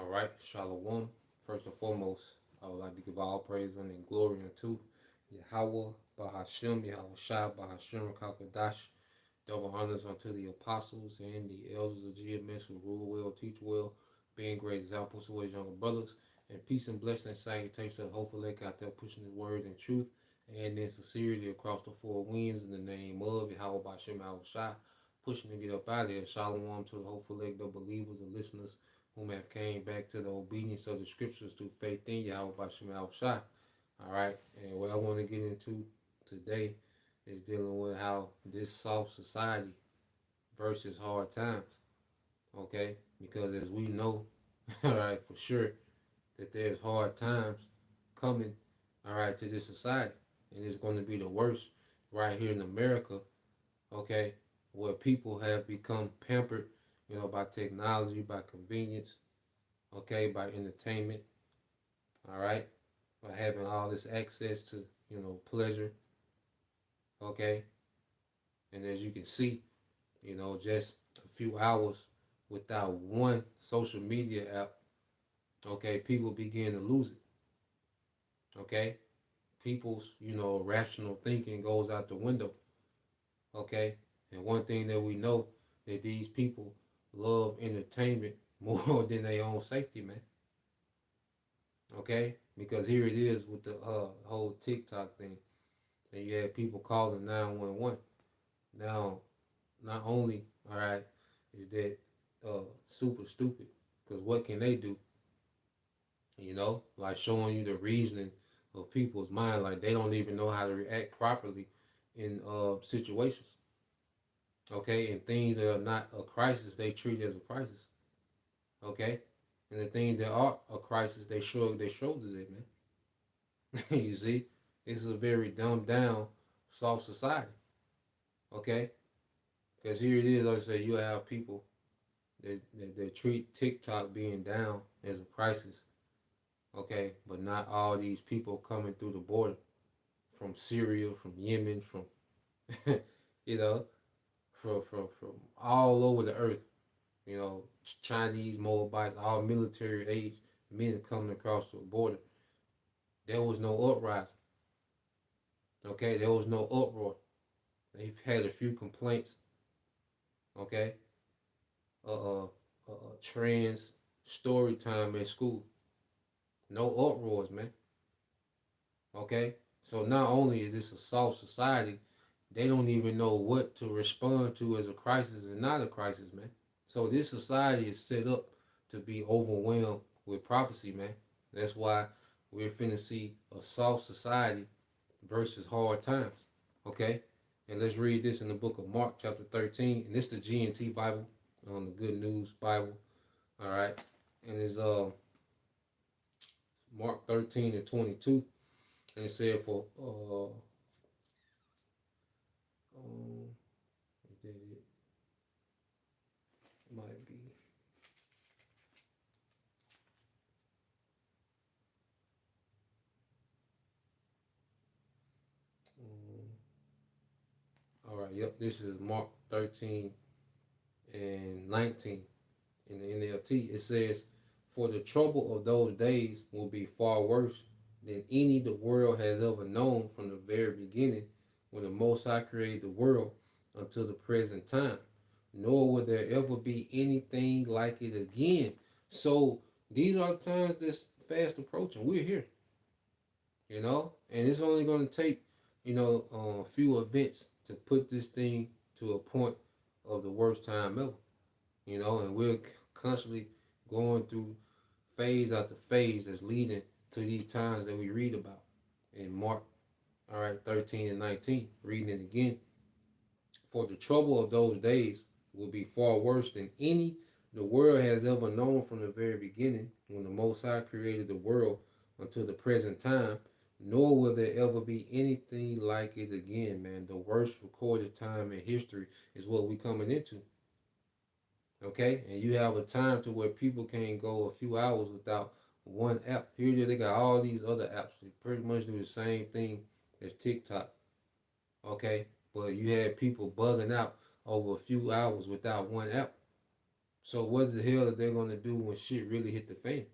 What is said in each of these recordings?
All right, Shalom. First and foremost, I would like to give all praise and glory unto Yahweh, Bahashem, Yahweh Shai, Bahashem, Kakadash. Double honors unto the apostles and the elders of GMS who rule well, teach well, being great examples to his younger brothers. And peace and blessing and salutations to the hopeful lake out there pushing the word and truth and in sincerity across the four winds in the name of Yahweh Bahashem, Yahweh Shai. Pushing to get up out of here. Shalom to the hopeful lake, the believers and listeners whom have came back to the obedience of the scriptures through faith in Yahweh Bashem Shai. All right, and what I want to get into today is dealing with how this soft society versus hard times. Okay, because as we know, all right, for sure that there's hard times coming, all right, to this society, and it's going to be the worst right here in America. Okay, where people have become pampered, by technology, by convenience, okay, by entertainment, all right, by having all this access to, pleasure, okay, and as you can see, just a few hours without one social media app, okay, people begin to lose it, okay, people's, rational thinking goes out the window, okay, and one thing that we know that these people love entertainment more than their own safety, man. Okay, because here it is with the whole TikTok thing, and you have people calling 911. Now, not only all right is that super stupid, because what can they do? Like showing you the reasoning of people's mind, like they don't even know how to react properly in situations. Okay, and things that are not a crisis, they treat as a crisis. Okay, and the things that are a crisis, they shrug their shoulders at, man. You see, this is a very dumbed down, soft society. Okay, because here it is. Like I say, you have people that treat TikTok being down as a crisis. Okay, but not all these people coming through the border from Syria, from Yemen, from you know, from all over the earth. Chinese, Moabites, all military age men coming across the border. There was no uprising. Okay, there was no uproar. They've had a few complaints. Okay, trans story time at school. No uproars, man. Okay, so not only is this a soft society, they don't even know what to respond to as a crisis and not a crisis, man. So this society is set up to be overwhelmed with prophecy, man. That's why we're finna see a soft society versus hard times. Okay? And let's read this in the book of Mark, chapter 13. And this is the G&T Bible, on the Good News Bible. All right. And it's Mark 13 and 22. And it said for it might be all right, yep, this is Mark 13 and 19 in the NLT. It says, for the trouble of those days will be far worse than any the world has ever known from the very beginning, when the Most High created the world until the present time. Nor will there ever be anything like it again. So these are the times that's fast approaching. We're here, and it's only going to take, a few events to put this thing to a point of the worst time ever, and we're constantly going through phase after phase that's leading to these times that we read about in Mark, all right, 13 and 19. Reading it again. For the trouble of those days will be far worse than any the world has ever known from the very beginning, when the Most High created the world until the present time, nor will there ever be anything like it again, man. The worst recorded time in history is what we're coming into. Okay? And you have a time to where people can't go a few hours without one app. Here they got all these other apps. They pretty much do the same thing as TikTok. Okay? But you had people bugging out over a few hours without one app. So what the hell are they gonna do when shit really hit the fan?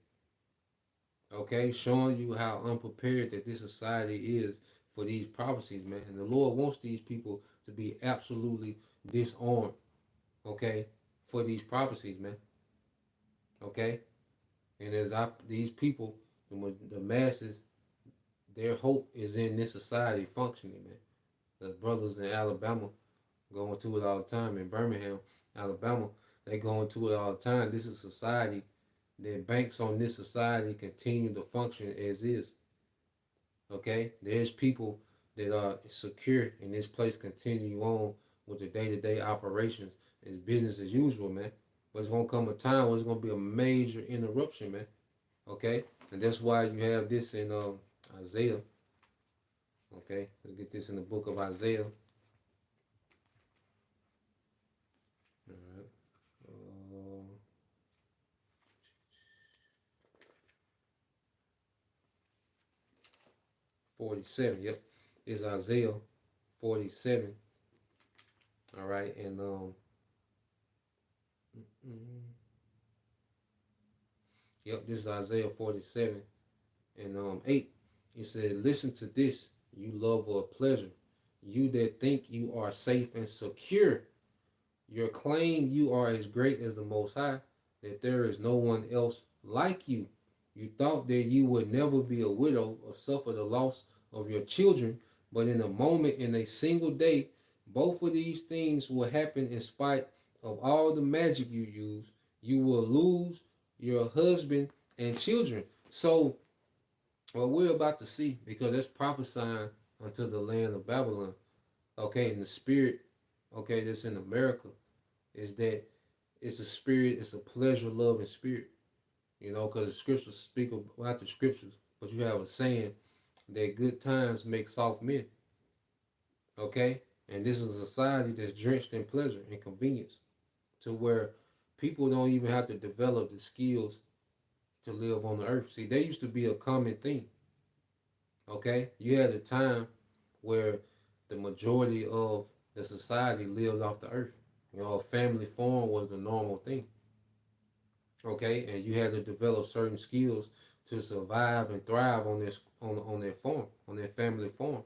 Okay, showing you how unprepared that this society is for these prophecies, man. And the Lord wants these people to be absolutely disarmed, okay, for these prophecies, man. Okay, and these people, the masses, their hope is in this society functioning, man. The brothers in Alabama going to it all the time in Birmingham, Alabama, they going to it all the time. This is society that banks on this society continue to function as is. Okay, there's people that are secure and this place continue on with the day-to-day operations. It's business as usual, man. But it's gonna come a time where it's gonna be a major interruption, man. Okay, and that's why you have this in Isaiah. Okay, let's get this in the book of Isaiah. All right. 47. Yep, it's Isaiah 47. All right, and yep, this is Isaiah 47 and 8. It said, "Listen to this, you lover of pleasure, you that think you are safe and secure. Your claim you are as great as the Most High, that there is no one else like you. You thought that you would never be a widow or suffer the loss of your children, but in a moment, in a single day, both of these things will happen in spite of all the magic you use. You will lose your husband and children." So, what we're about to see, because that's prophesying unto the land of Babylon, okay, in the spirit, okay, that's in America, is that it's a spirit, it's a pleasure, love, and spirit. You know, because the scriptures speak of, well, not the scriptures, but you have a saying that good times make soft men. Okay? And this is a society that's drenched in pleasure and convenience to where people don't even have to develop the skills to live on the earth. See, they used to be a common thing. Okay? You had a time where the majority of the society lived off the earth. You know, a family farm was the normal thing. Okay, and you had to develop certain skills to survive and thrive on this on that farm, on that family farm.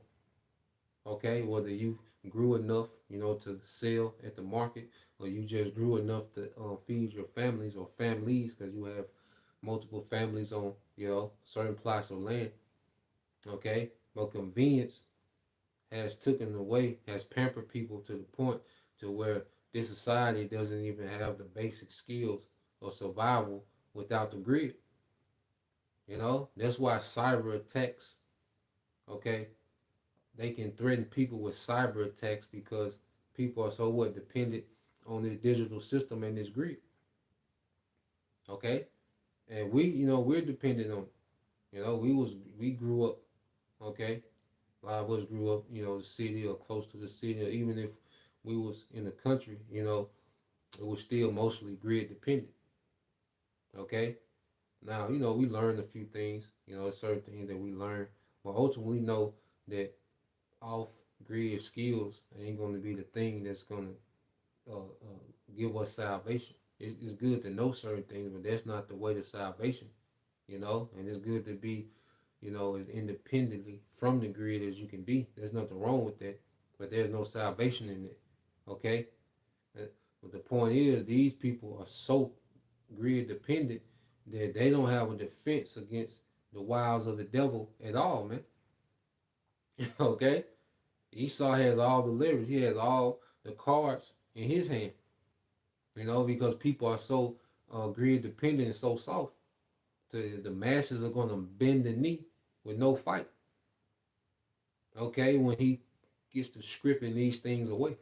Okay, whether you grew enough, you know, to sell at the market, or you just grew enough to feed your families or families, because you have multiple families on, you know, certain plots of land. Okay, but convenience has taken away, has pampered people to the point to where this society doesn't even have the basic skills of survival without the grid. You know, that's why cyber attacks, okay, they can threaten people with cyber attacks because people are so what dependent on this digital system and this grid. Okay, and we, you know, we're dependent on it. You know, we grew up. Okay, a lot of us grew up, you know, the city or close to the city, or even if we was in the country, you know, it was still mostly grid dependent. Okay, now you know we learned a few things, you know, certain things that we learned, but ultimately know that off grid skills ain't going to be the thing that's going to give us salvation. It's good to know certain things, but that's not the way to salvation, you know. And it's good to be, you know, as independently from the grid as you can be. There's nothing wrong with that, but there's no salvation in it. Okay. But the point is, these people are so grid dependent that they don't have a defense against the wiles of the devil at all, man. Okay. Esau has all the leverage. He has all the cards in his hand. You know, because people are so greed dependent and so soft. The masses are gonna bend the knee with no fight. Okay, when he gets to stripping these things away.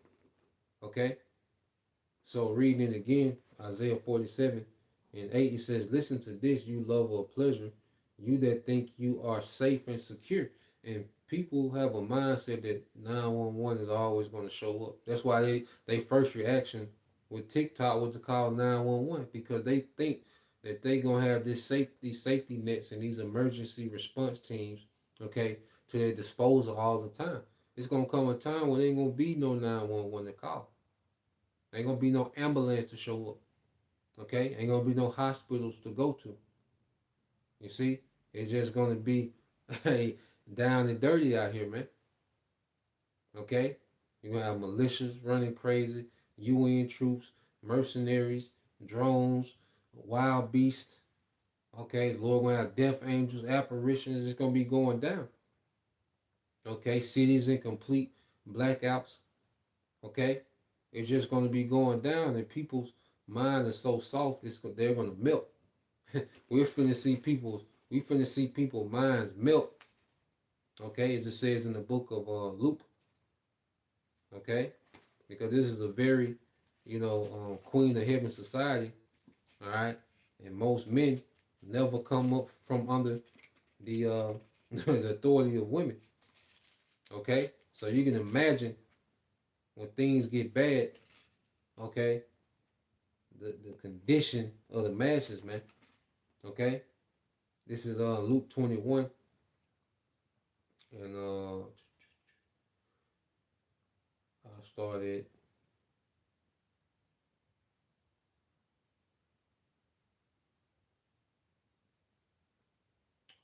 Okay. So reading it again, Isaiah 47 and 8, it says, "Listen to this, you lover of pleasure, you that think you are safe and secure." And people have a mindset that 911 is always going to show up. That's why they first reaction with TikTok was to call 911, because they think that they gonna have these safety nets and these emergency response teams, okay, to their disposal all the time. It's gonna come a time when there ain't gonna be no 911 to call. Ain't gonna be no ambulance to show up. Okay, ain't gonna be no hospitals to go to. You see, it's just gonna be hey, down and dirty out here, man. Okay, you're gonna have militias running crazy, UN troops, mercenaries, drones, wild beasts. Okay, Lord gonna have death angels, apparitions. It's gonna be going down. Okay, cities in complete blackouts. Okay, it's just gonna be going down, and people's mind is so soft, they're gonna melt. We're finna see people. We finna see people minds melt. Okay, as it says in the book of Luke. Okay, because this is a very, queen of heaven society. All right, and most men never come up from under the the authority of women. Okay, so you can imagine when things get bad. Okay, the condition of the masses, man. Okay, this is Luke 21, and I started.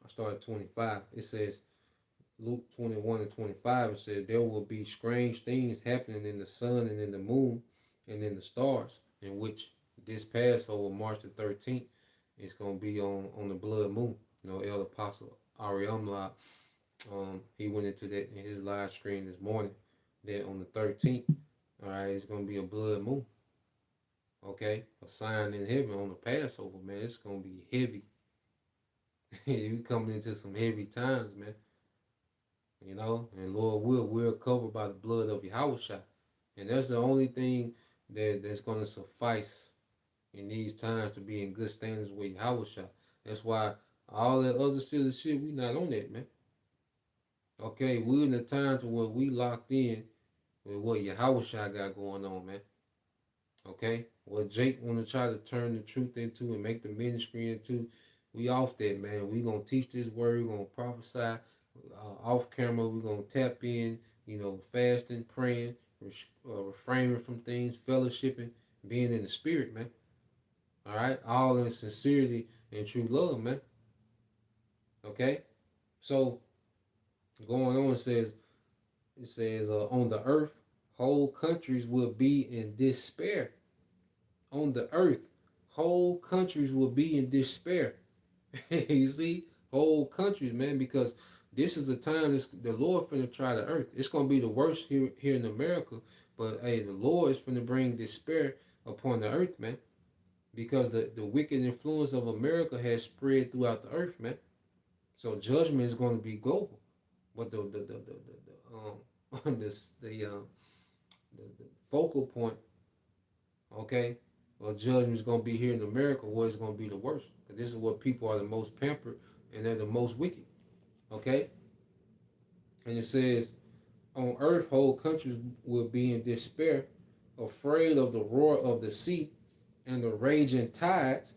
I started 25. It says Luke 21 and 25. It says there will be strange things happening in the sun and in the moon and in the stars, in which this Passover, March the 13th, is gonna be on the blood moon. El Apostle Ariamla, he went into that in his live stream this morning. That on the 13th, all right, it's gonna be a blood moon. Okay, a sign in heaven on the Passover, man. It's gonna be heavy. You coming into some heavy times, man. And Lord we're covered by the blood of Yahushua. And that's the only thing that's gonna suffice in these times to be in good standards with Yahushua. That's why all that other silly shit, we not on that, man. Okay, we're in the time to where we locked in with what Yahushua got going on, man. Okay? What Jake wanna try to turn the truth into and make the ministry into, we off that, man. We gonna teach this word, we gonna prophesy. Off camera, we gonna tap in, fasting, praying, refraining from things, fellowshipping, being in the spirit, man. All right, all in sincerity and true love, man. Okay, so going on, it says on the earth, whole countries will be in despair. On the earth, whole countries will be in despair. You see, whole countries, man, because this is the time the Lord finna try the earth. It's gonna be the worst here in America, but hey, the Lord is finna bring despair upon the earth, man, because the wicked influence of America has spread throughout the earth, man. So judgment is going to be global, but this the focal point, okay, of judgment is going to be here in America, where it's going to be the worst. Because this is where people are the most pampered and they're the most wicked, okay. And it says, on earth, whole countries will be in despair, afraid of the roar of the sea and the raging tides.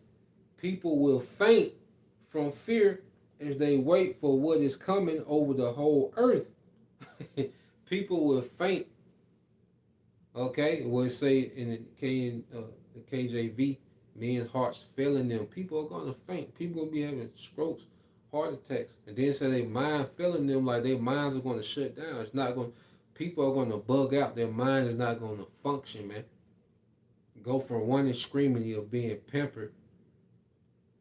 People will faint from fear as they wait for what is coming over the whole earth. People will faint. Okay, it will say in the KJV, men's hearts failing them. People are gonna faint. People gonna be having strokes, heart attacks, and then say their mind failing them, like their minds are gonna shut down. It's not going. People are gonna bug out. Their mind is not gonna function, man. Go from one extremity of being pampered,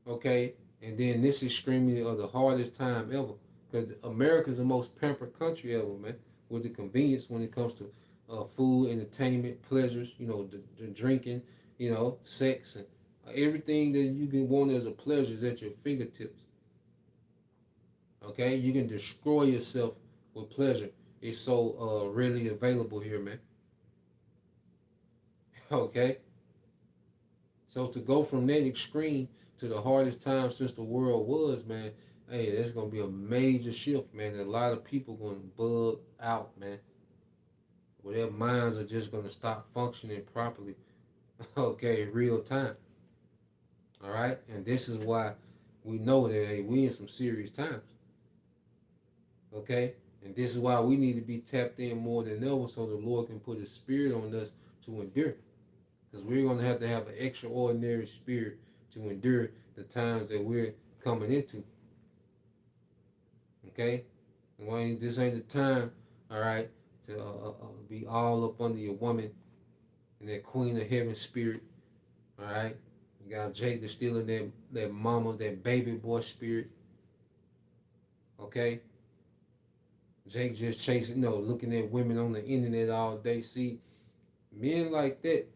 okay, and then this extremity of the hardest time ever. Because America is the most pampered country ever, man. With the convenience when it comes to food, entertainment, pleasures, the drinking, sex, and everything that you can want as a pleasure is at your fingertips. Okay, you can destroy yourself with pleasure. It's so readily available here, man. Okay, so to go from that extreme to the hardest time since the world was, man, hey, that's gonna be a major shift, man. A lot of people gonna bug out, man. Where their minds are just gonna stop functioning properly. Okay, real time. All right, and this is why we know that hey, we in some serious times. Okay, and this is why we need to be tapped in more than ever, so the Lord can put His Spirit on us to endure. because we're going to have an extraordinary spirit to endure the times that we're coming into. Okay? This ain't the time, all right, to be all up under your woman and that queen of heaven spirit, all right? You got Jake that's stealing that mama, that baby boy spirit, okay? Jake just chasing, looking at women on the internet all day. See, men like that,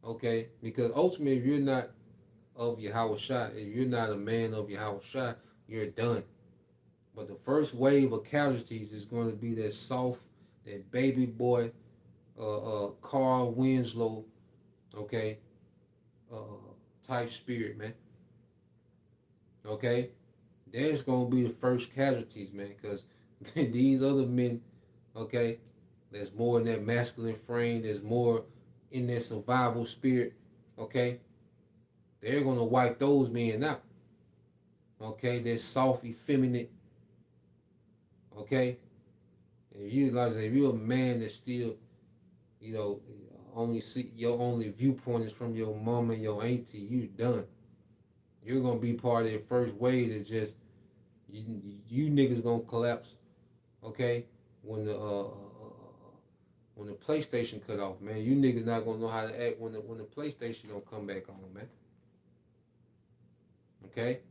okay? Because ultimately, if you're not of Yahushua, if you're not a man of Yahushua, you're done. But the first wave of casualties is going to be that soft, that baby boy, Carl Winslow, okay, uh, type spirit, man. Okay, that's gonna be the first casualties, man, because these other men, okay, there's more in that masculine frame, there's more in their survival spirit, okay, they're gonna wipe those men out. Okay, they're soft, effeminate, okay. If you're a man that still, you know, only see your only viewpoint is from your mom and your auntie, you done. You're gonna be part of the first wave that just you niggas gonna collapse. Okay, when the PlayStation cut off, man, you niggas not gonna know how to act when the PlayStation don't come back on, man. Okay,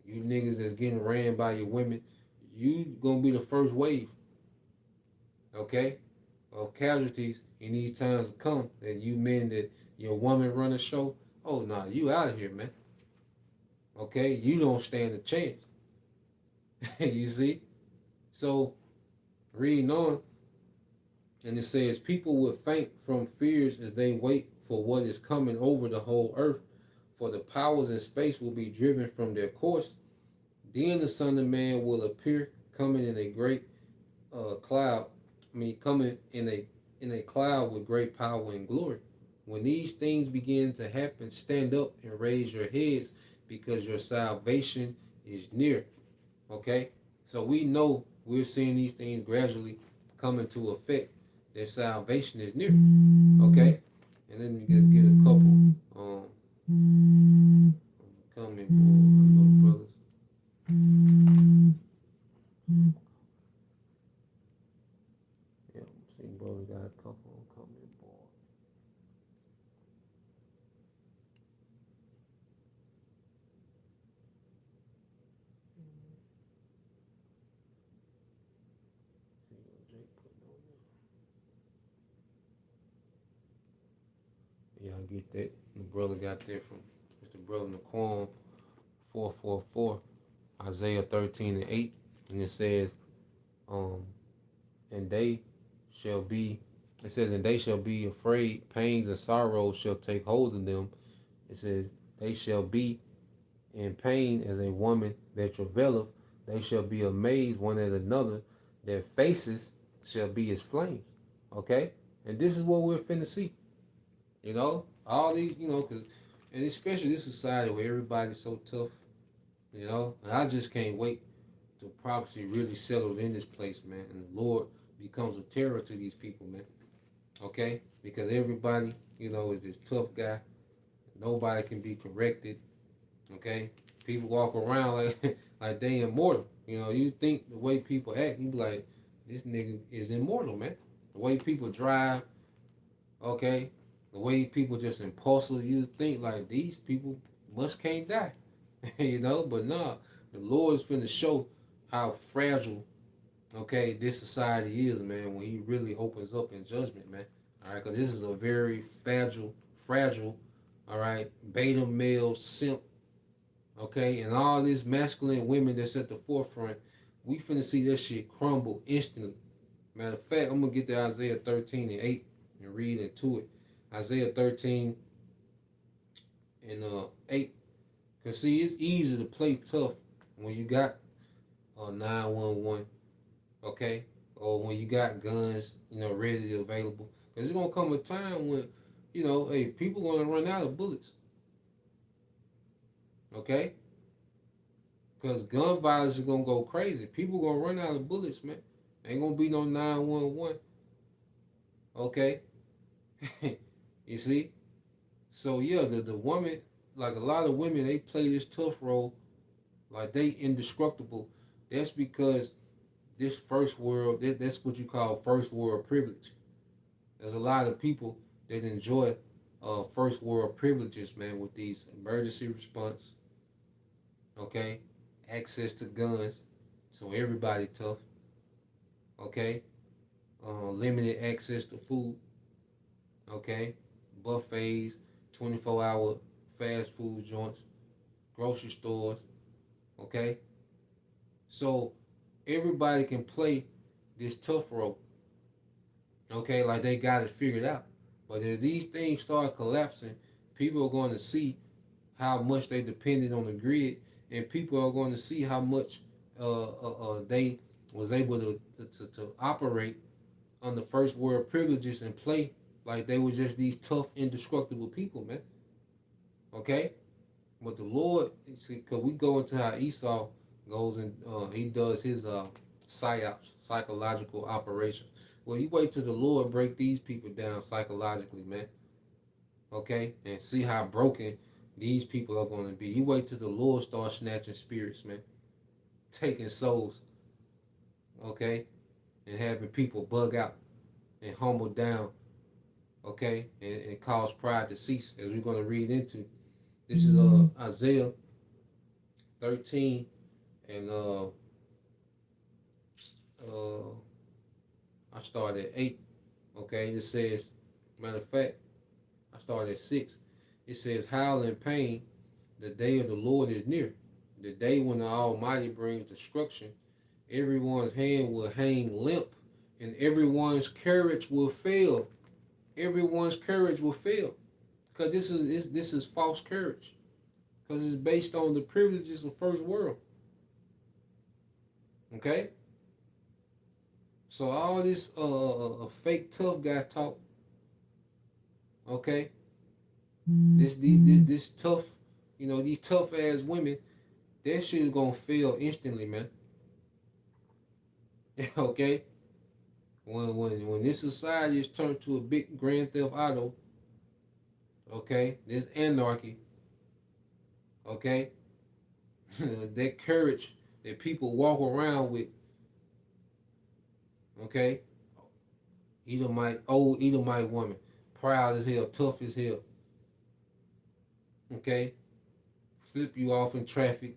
you niggas that's getting ran by your women, you gonna be the first wave. Okay, of casualties in these times to come. That you men that your woman run a show. Oh nah, you out of here, man. Okay, you don't stand a chance. You see, so reading on, and it says, people will faint from fears as they wait for what is coming over the whole earth, for the powers in space will be driven from their course. Then the Son of Man will appear, coming in a great cloud. Coming in a cloud with great power and glory. When these things begin to happen, stand up and raise your heads, because your salvation is near. Okay, so we know we're seeing these things gradually come into effect. That salvation is near. Okay, and then you just get a couple comment board, brothers. Yeah, see, brother got a couple on comment board. Yeah, I get that. The brother got that from Mr. Brother Naquan 444, Isaiah 13 and 8. And it says, and they shall be, it says, and they shall be afraid, pains and sorrows shall take hold of them. It says, they shall be in pain as a woman that travaileth, they shall be amazed one at another, their faces shall be as flames. Okay? And this is what we're finna see. All these, cause, and especially this society where everybody's so tough, and I just can't wait to prophecy really settle in this place, man, and the Lord becomes a terror to these people, man. Okay? Because everybody, is this tough guy. Nobody can be corrected. Okay? People walk around like like they immortal. You think the way people act, you be like, this nigga is immortal, man. The way people drive, okay? The way people just impulsive, you think like these people can't die. But nah, the Lord's finna show how fragile, okay, this society is, man, when he really opens up in judgment, man. All right, because this is a very fragile, all right, beta male simp, okay, and all these masculine women that's at the forefront, we finna see that shit crumble instantly. Matter of fact, I'm gonna get to Isaiah 13 and 8 and read into it. Isaiah 13 and 8. Cause see, it's easy to play tough when you got 911, okay, or when you got guns, readily available. Cause it's gonna come a time when, hey, people gonna run out of bullets, okay? Cause gun violence is gonna go crazy. People gonna run out of bullets, man. Ain't gonna be no 911, okay? You see? So yeah, the woman, like a lot of women, they play this tough role, like they indestructible. That's because this first world, that's what you call first world privilege. There's a lot of people that enjoy first world privileges, man, with these emergency response, okay, access to guns, so everybody tough, okay, limited access to food, okay, buffets, 24-hour fast food joints, grocery stores, okay. So everybody can play this tough role, okay, like they got it figured out. But as these things start collapsing, people are going to see how much they depended on the grid, and people are going to see how much they was able to operate under first world privileges and play like they were just these tough, indestructible people, man. Okay, but the Lord, because we go into how Esau goes and he does his psyops, psychological operations. Well, you wait till the Lord break these people down psychologically, man. Okay, and see how broken these people are going to be. You wait till the Lord starts snatching spirits, man, taking souls, okay, and having people bug out and humble down, okay, and cause pride to cease, as we're going to read into. This is Isaiah 13 and uh, I started at 8. Okay, it says, matter of fact, I started at 6. It says, howl in pain, the day of the Lord is near. The day when the Almighty brings destruction. Everyone's hand will hang limp, and everyone's courage will fail. Everyone's courage will fail. Because this is false courage. Because it's based on the privileges of first world. Okay? So all this fake tough guy talk, okay? This tough, these tough ass women, that shit is gonna fail instantly, man. Okay? When this society is turned to a big Grand Theft Auto, okay, this anarchy, okay, that courage that people walk around with, okay, old Edomite woman, proud as hell, tough as hell, okay, flip you off in traffic,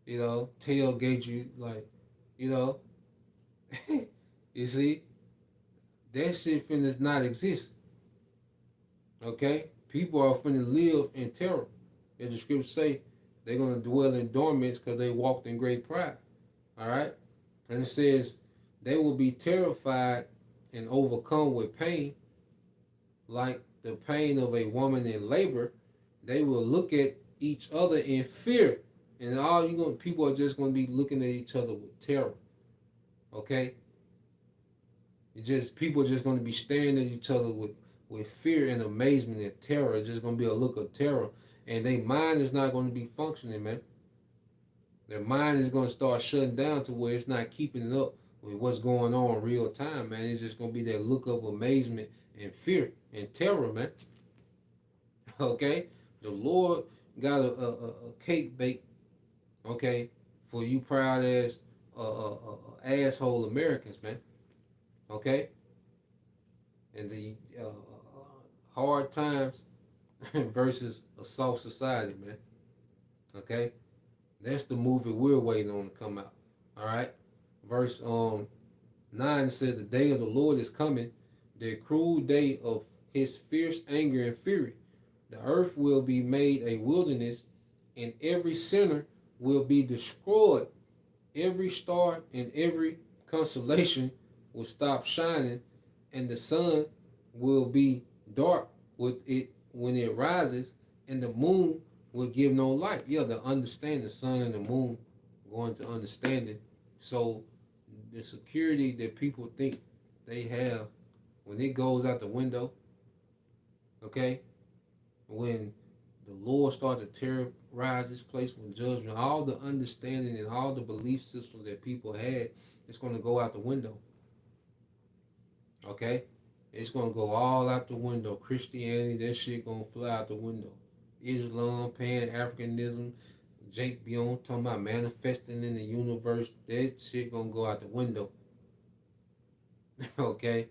tailgate you, like, you know, you see, that shit finna not exist, okay? People are finna live in terror. As the scriptures say, they're gonna dwell in dormants because they walked in great pride, all right? And it says, they will be terrified and overcome with pain, like the pain of a woman in labor. They will look at each other in fear, and people are just gonna be looking at each other with terror. Okay, people are just gonna be staring at each other with fear and amazement and terror. It's just gonna be a look of terror, and their mind is not gonna be functioning, man. Their mind is gonna start shutting down to where it's not keeping it up with what's going on in real time, man. It's just gonna be that look of amazement and fear and terror, man. Okay, the Lord got a cake bake, okay, for you proud ass asshole Americans, man. Okay, and the hard times versus a soft society, man. Okay, that's the movie we're waiting on to come out. All right, verse 9 says, the day of the Lord is coming, the cruel day of his fierce anger and fury. The earth will be made a wilderness, and every sinner will be destroyed. Every star and every constellation will stop shining, and the sun will be dark with it when it rises, and the moon will give no light. Yeah, the understanding, the sun and the moon going to understanding. So the security that people think they have, when it goes out the window, okay, when the Lord starts to terrorize this place with judgment, all the understanding and all the belief systems that people had, it's going to go out the window. Okay? It's gonna go all out the window. Christianity, that shit gonna fly out the window. Islam, Pan Africanism, Jake be on talking about manifesting in the universe. That shit gonna go out the window. Okay?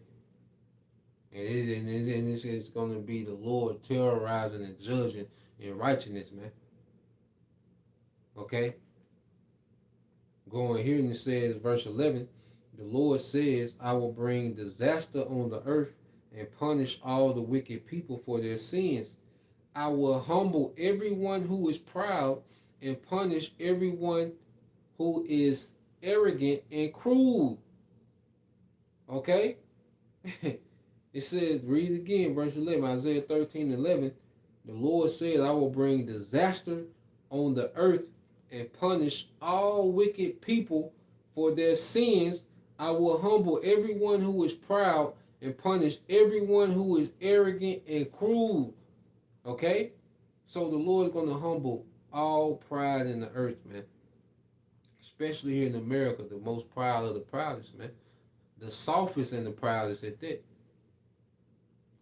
And this is gonna be the Lord terrorizing and judging in righteousness, man. Okay? Going here and it says, verse 11, the Lord says, I will bring disaster on the earth and punish all the wicked people for their sins. I will humble everyone who is proud and punish everyone who is arrogant and cruel. Okay? It says, read it again, verse 11, Isaiah 13:11. The Lord said, I will bring disaster on the earth and punish all wicked people for their sins. I will humble everyone who is proud and punish everyone who is arrogant and cruel. Okay? So the Lord is going to humble all pride in the earth, man. Especially here in America, the most proud of the proudest, man. The softest and the proudest at that.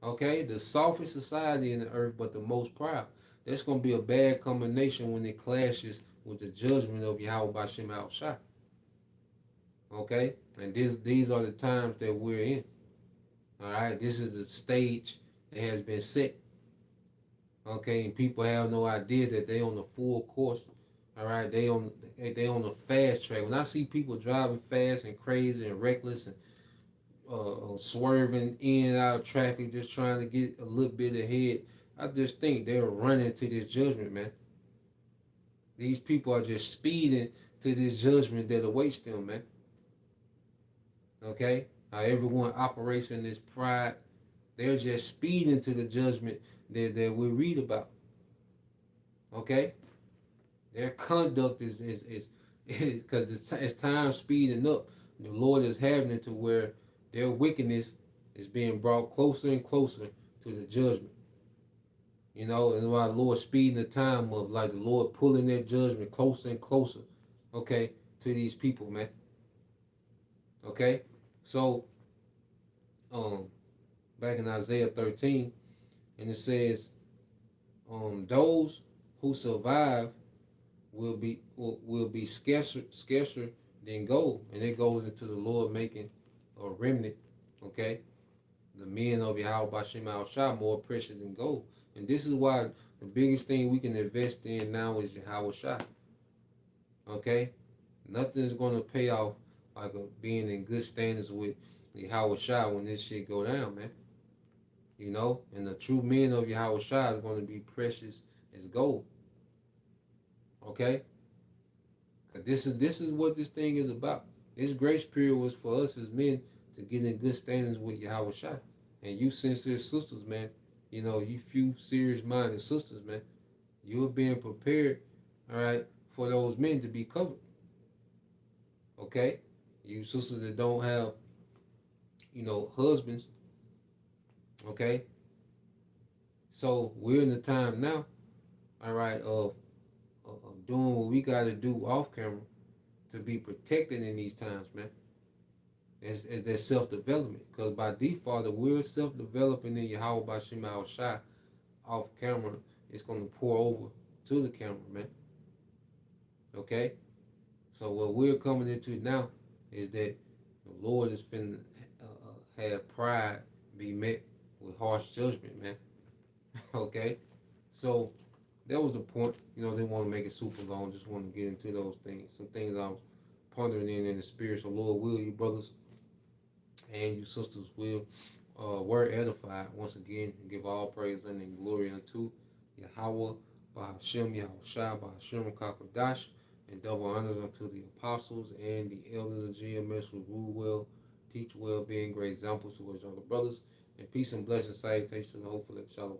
Okay? The softest society in the earth, but the most proud. That's going to be a bad combination when it clashes with the judgment of Yahweh Bashem Al Shah. Okay? And these are the times that we're in. Alright? This is the stage that has been set. Okay, and people have no idea that they on the full course. All right, they on the fast track. When I see people driving fast and crazy and reckless and swerving in and out of traffic, just trying to get a little bit ahead, I just think they're running to this judgment, man. These people are just speeding to this judgment that awaits them, man. Okay, how everyone operates in this pride, they're just speeding to the judgment that we read about. Okay, their conduct is because as time speeding up, the Lord is having it to where their wickedness is being brought closer and closer to the judgment. You know, and why the Lord speeding the time of like the Lord pulling their judgment closer and closer, okay, to these people, man. Okay, so back in Isaiah 13, and it says, those who survive will be scarcer than gold, and it goes into the Lord making a remnant. Okay, the men of Yahweh Bashem Al Shah more precious than gold, and this is why the biggest thing we can invest in now is Yahweh Shah. Okay, nothing's going to pay off like being in good standards with Yahweh Shah when this shit go down, man. You know, and the true men of Yahweh Shah is going to be precious as gold. Okay, because this is what this thing is about. This grace period was for us as men to get in good standings with Yahweh Shah. And you sincere sisters, man, you know, you few serious minded sisters, man, you're being prepared, all right, for those men to be covered. Okay? You sisters that don't have, you know, husbands, okay? So we're in the time now, all right, of doing what we got to do off camera to be protected in these times, man. Is that self-development. Because by default, if we're self-developing in Yahweh Bashem Al Shah off camera, it's going to pour over to the camera, man. Okay? So what we're coming into now is that the Lord is finna have pride be met with harsh judgment, man. Okay? So that was the point. You know, they want to make it super long. Just want to get into those things. Some things I was pondering in the spirit. So Lord will, you brothers and you sisters will were edified once again, and give all praise and glory unto Yahweh, Bahashem, Yahushua, Bahashem, Kakadash, and double honors unto the apostles and the elders of GMS who rule well, teach well, being great examples to our other brothers, and peace and blessings, salutation, and hopefully shalom.